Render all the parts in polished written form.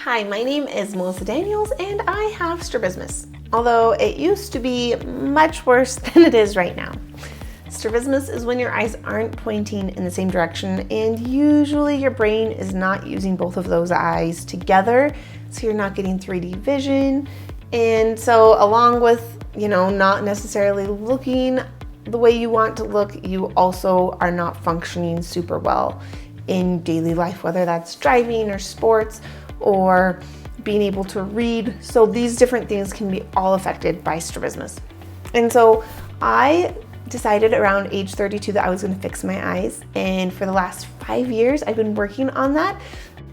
Hi, my name is Melissa Daniels and I have strabismus, although it used to be much worse than it is right now. Strabismus is when your eyes aren't pointing in the same direction, and usually your brain is not using both of those eyes together, so you're not getting 3D vision. And so along with, not necessarily looking the way you want to look, you also are not functioning super well in daily life, whether that's driving or sports or being able to read. So these different things can be all affected by strabismus. And so I decided around age 32 that I was going to fix my eyes. And for the last 5 years, I've been working on that.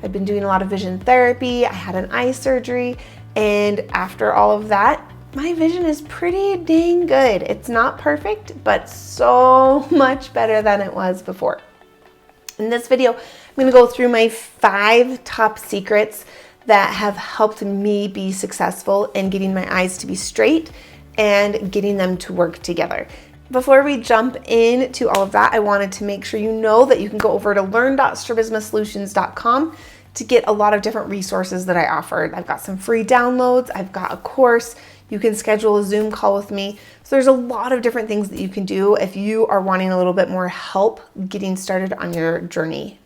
I've been doing a lot of vision therapy. I had an eye surgery. And after all of that, my vision is pretty dang good. It's not perfect, but so much better than it was before. In this video, I'm going to go through my 5 top secrets that have helped me be successful in getting my eyes to be straight and getting them to work together. Before we jump into all of that, I wanted to make sure you know that you can go over to learn.strabismussolutions.com to get a lot of different resources that I offered. I've got some free downloads, I've got a course, you can schedule a Zoom call with me. So there's a lot of different things that you can do if you are wanting a little bit more help getting started on your journey.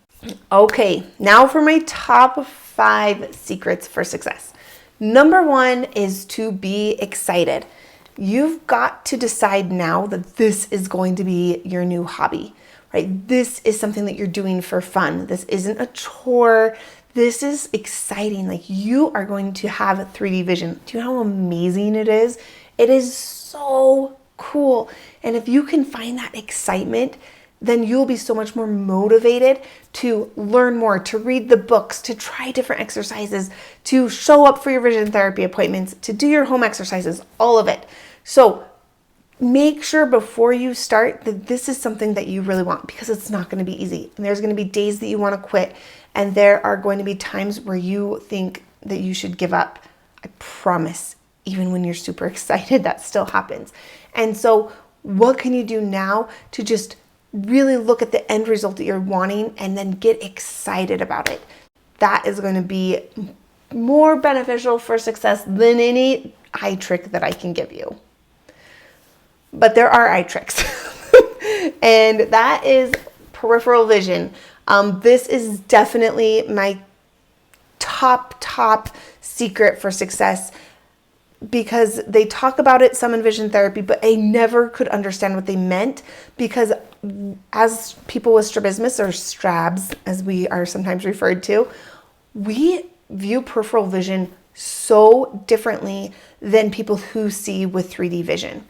Okay, now for my top 5 secrets for success. Number 1 is to be excited. You've got to decide now that this is going to be your new hobby, right? This is something that you're doing for fun. This isn't a chore. This is exciting. Like, you are going to have 3D vision. Do you know how amazing it is? It is so cool. And if you can find that excitement, then you'll be so much more motivated to learn more, to read the books, to try different exercises, to show up for your vision therapy appointments, to do your home exercises, all of it. So make sure before you start that this is something that you really want, because it's not going to be easy. And there's going to be days that you want to quit, and there are going to be times where you think that you should give up. I promise, even when you're super excited, that still happens. And so what can you do now to just really look at the end result that you're wanting and then get excited about it? That is going to be more beneficial for success than any eye trick that I can give you. But there are eye tricks. And that is peripheral vision. This is definitely my top secret for success, because they talk about it some in vision therapy, but I never could understand what they meant, because as people with strabismus, or strabs as we are sometimes referred to, we view peripheral vision so differently than people who see with 3D vision.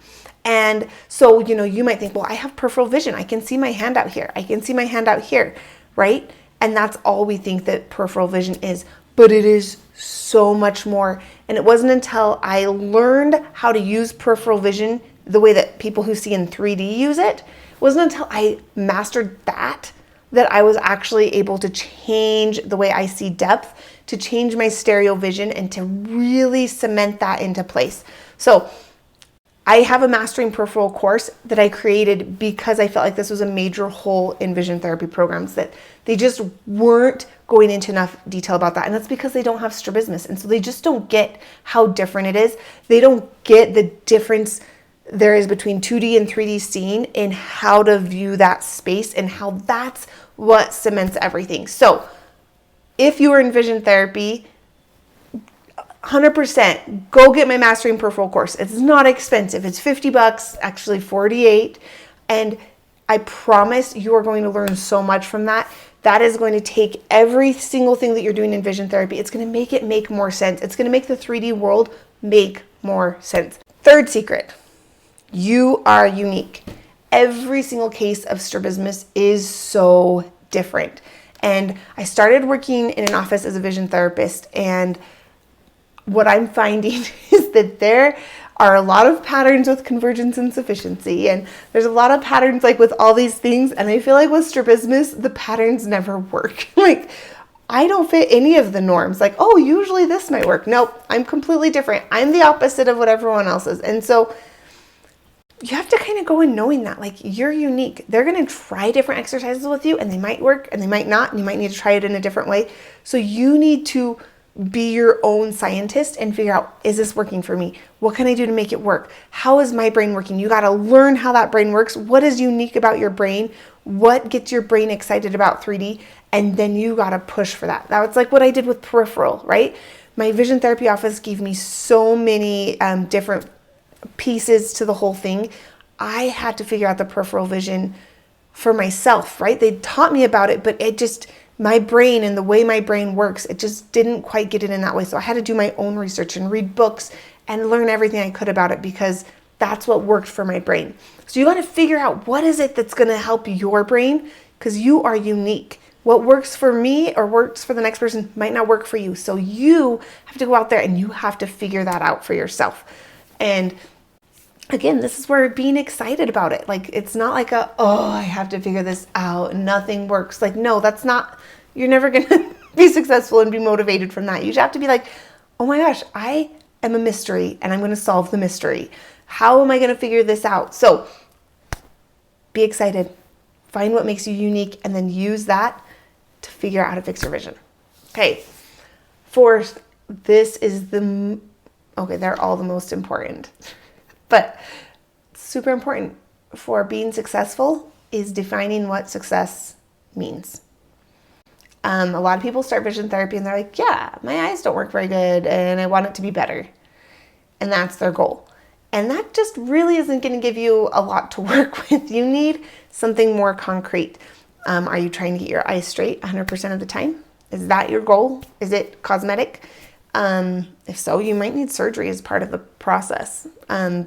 And so, you might think, well, I have peripheral vision. I can see my hand out here. I can see my hand out here, right? And that's all we think that peripheral vision is. But it is so much more. And it wasn't until I learned how to use peripheral vision the way that people who see in 3D use it, wasn't until I mastered that I was actually able to change the way I see depth, to change my stereo vision, and to really cement that into place. So I have a Mastering Peripheral course that I created because I felt like this was a major hole in vision therapy programs, that they just weren't going into enough detail about that. And that's because they don't have strabismus. And so they just don't get how different it is. They don't get the difference there is between 2D and 3D seeing, and how to view that space, and how that's what cements everything. So if you are in vision therapy, 100% go get my Mastering Peripheral course. It's not expensive. It's $50, actually 48. And I promise you are going to learn so much from that. That is going to take every single thing that you're doing in vision therapy. It's going to make it make more sense. It's going to make the 3D world make more sense. Third secret, you are unique. Every single case of strabismus is so different. And I started working in an office as a vision therapist, and what I'm finding is that there are a lot of patterns with convergence and sufficiency, and there's a lot of patterns like with all these things, and I feel like with strabismus, the patterns never work. Like, I don't fit any of the norms. Like, oh, usually this might work. Nope, I'm completely different. I'm the opposite of what everyone else is. And so you have to kind of go in knowing that, like, you're unique. They're going to try different exercises with you, and they might work and they might not, and you might need to try it in a different way. So you need to be your own scientist and figure out, is this working for me? What can I do to make it work? How is my brain working? You got to learn how that brain works. What is unique about your brain? What gets your brain excited about 3D? And then you got to push for that. That was like what I did with Peripheral, right? My vision therapy office gave me so many different pieces to the whole thing. I had to figure out the peripheral vision for myself, right? They taught me about it, but it just, my brain and the way my brain works, it just didn't quite get it in that way. So I had to do my own research and read books and learn everything I could about it because that's what worked for my brain. So you got to figure out what is it that's going to help your brain, because you are unique. What works for me or works for the next person might not work for you. So you have to go out there and you have to figure that out for yourself. And again, this is where being excited about it. Like, it's not like I have to figure this out. Nothing works. Like, no, that's not, you're never going to be successful and be motivated from that. You have to be like, oh my gosh, I am a mystery and I'm going to solve the mystery. How am I going to figure this out? So be excited, find what makes you unique, and then use that to figure out how to fix your vision. Okay. Fourth, they're all the most important. But super important for being successful is defining what success means. A lot of people start vision therapy and they're like, yeah, my eyes don't work very good and I want it to be better. And that's their goal. And that just really isn't going to give you a lot to work with. You need something more concrete. Are you trying to get your eyes straight 100% of the time? Is that your goal? Is it cosmetic? If so, you might need surgery as part of the process,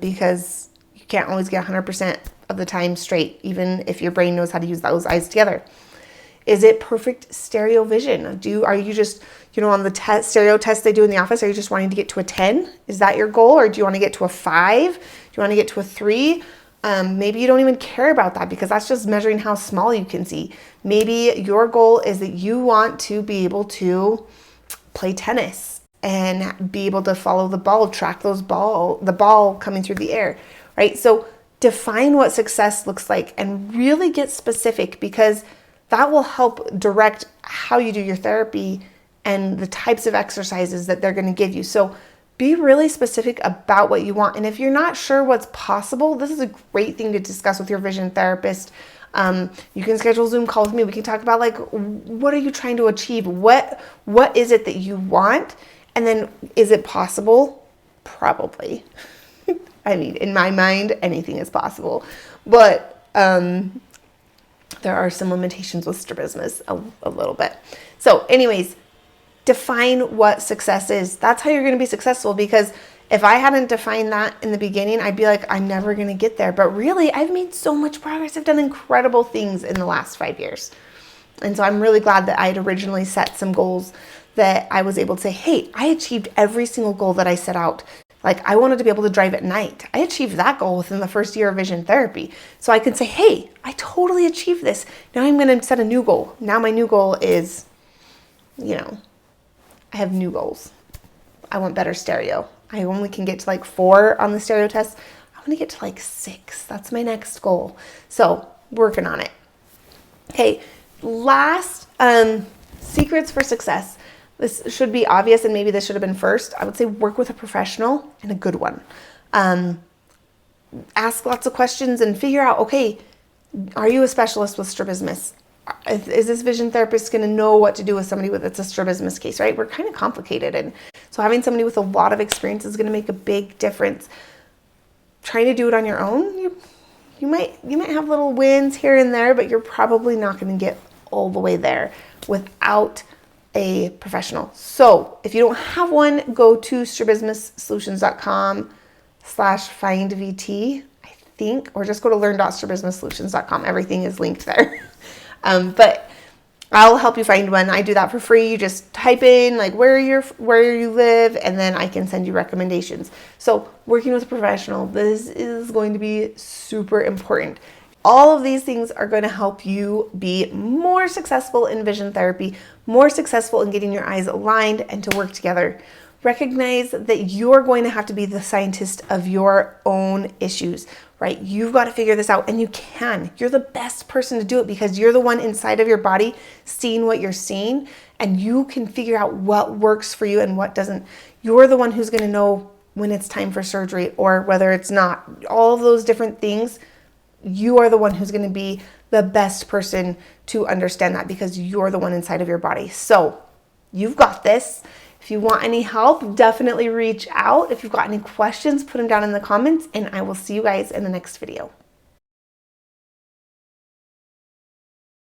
because you can't always get 100% of the time straight, even if your brain knows how to use those eyes together. Is it perfect stereo vision? Are you just, on the stereo test they do in the office, are you just wanting to get to a 10? Is that your goal? Or do you want to get to a 5? Do you want to get to a 3? Maybe you don't even care about that because that's just measuring how small you can see. Maybe your goal is that you want to be able to play tennis and be able to follow the ball, track the ball coming through the air, right? So define what success looks like and really get specific, because that will help direct how you do your therapy and the types of exercises that they're going to give you. So be really specific about what you want. And if you're not sure what's possible, this is a great thing to discuss with your vision therapist. You can schedule a Zoom call with me. We can talk about, like, what are you trying to achieve? What is it that you want? And then, is it possible? Probably. I mean, in my mind, anything is possible. But there are some limitations with strabismus a little bit. So anyways, define what success is. That's how you're going to be successful, because if I hadn't defined that in the beginning, I'd be like, I'm never going to get there. But really, I've made so much progress. I've done incredible things in the last 5 years. And so I'm really glad that I had originally set some goals that I was able to say, hey, I achieved every single goal that I set out. Like, I wanted to be able to drive at night. I achieved that goal within the first year of vision therapy. So I could say, hey, I totally achieved this. Now I'm going to set a new goal. Now my new goal is, I have new goals. I want better stereo. I only can get to like 4 on the stereo test. I want to get to like 6. That's my next goal. So working on it. Okay, last secrets for success. This should be obvious, and maybe this should have been first. I would say work with a professional, and a good one. Ask lots of questions and figure out, okay, are you a specialist with strabismus? Is this vision therapist going to know what to do with somebody that's a strabismus case, right? We're kind of complicated. And so having somebody with a lot of experience is going to make a big difference. Trying to do it on your own, you might have little wins here and there, but you're probably not going to get all the way there without a professional. So if you don't have one, go to strabismussolutions.com/findvt, I think, or just go to learn.strabismussolutions.com. Everything is linked there. But I'll help you find one. I do that for free. You just type in like where you live, and then I can send you recommendations. So working with a professional, this is going to be super important. All of these things are going to help you be more successful in vision therapy, more successful in getting your eyes aligned and to work together. Recognize that you're going to have to be the scientist of your own issues, right? You've got to figure this out, and you can. You're the best person to do it because you're the one inside of your body seeing what you're seeing, and you can figure out what works for you and what doesn't. You're the one who's going to know when it's time for surgery or whether it's not. All of those different things, you are the one who's going to be the best person to understand that because you're the one inside of your body. So you've got this. If you want any help, definitely reach out. If you've got any questions, put them down in the comments, and I will see you guys in the next video.